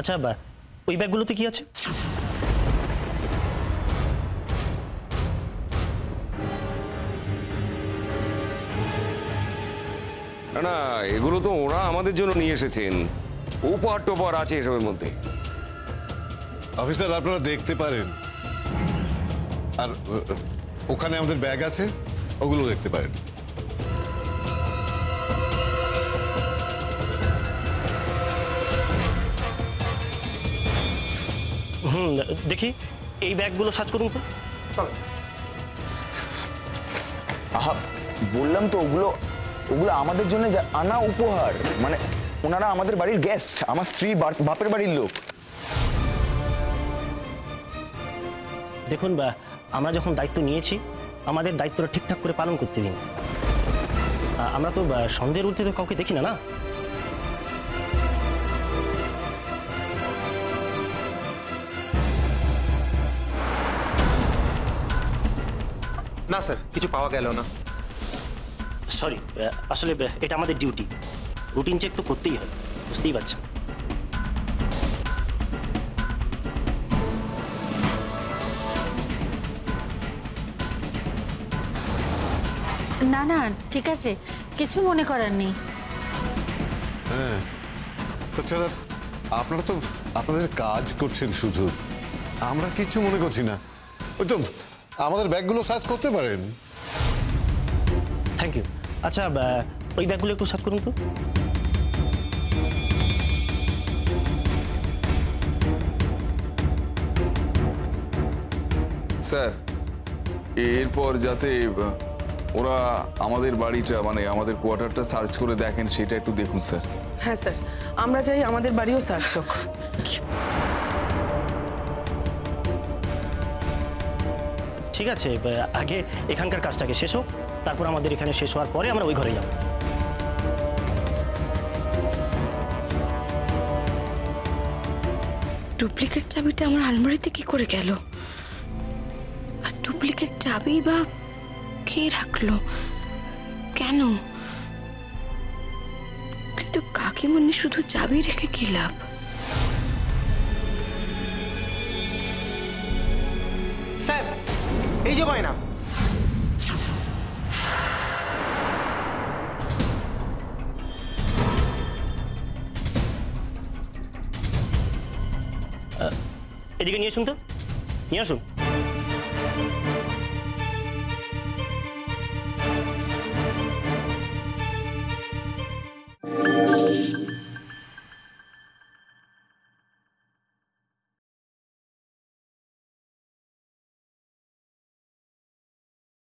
আচ্ছা ওই ব্যাগগুলোতে কি আছে? না না, এগুলো তো ওরা আমাদের জন্য নিয়ে এসেছেন। উপহার টোপার আছে এসবের মধ্যে। অফিসার আপনারা দেখতে পারেন, আর ওখানে আমাদের ব্যাগ আছে, ওগুলো দেখতে পারেন। দেখি এই ব্যাগগুলো সার্চ করুন তো। আহা, বললাম তো ওগুলো আমাদের জন্য আনা উপহার। মানে ওনারা আমাদের বাড়ির গেস্ট, আমার স্ত্রী বাপের বাড়ির লোক। দেখুন আমরা যখন দায়িত্ব নিয়েছি আমাদের দায়িত্বটা ঠিকঠাক করে পালন করতে দিন। আমরা তো সন্দেহের ঊর্ধ্বে তো কাউকে দেখি না। না স্যার, কিছু পাওয়া গেল না। সরি, আসলে এটা আমাদের ডিউটি, রুটিন চেক তো করতেই হয়, বুঝতেই পারছেন। না না, ঠিক আছে, কিছু মনে করার নেই। হ্যাঁ, তাছাড়া আপনারা তো আপনাদের কাজ করছেন শুধু, আমরা কিছু মনে করছি না। ওই তো আমাদের ব্যাগগুলো সার্চ করতে পারেন। Thank you. আচ্ছা ওই ব্যাগগুলো একটু সার্চ করুন তো। স্যার, এরপর যাতে ওরা আমাদের বাড়িটা মানে আমাদের কোয়ার্টারটা সার্চ করে দেখেন সেটা একটু দেখুন স্যার। হ্যাঁ স্যার, আমরা চাই আমাদের বাড়িও সার্চ হোক। ঠিক আছে, আগে এখানকার কাজটাকে শেষ হোক, তারপর আমাদের এখানে শেষ হওয়ার পরে আমরা ওই ঘরে যাব। ডুপ্লিকেট চাবিটা আমার আলমারিতে কি করে গেল? আর ডুপ্লিকেট চাবি বা কে রাখলো, কেন? কিন্তু কাকিমণি শুধু চাবি রেখে কি লাভ? স্যার, এই যে গয়না। এদিকে নিয়ে আসুন তো, নিয়ে আসুন।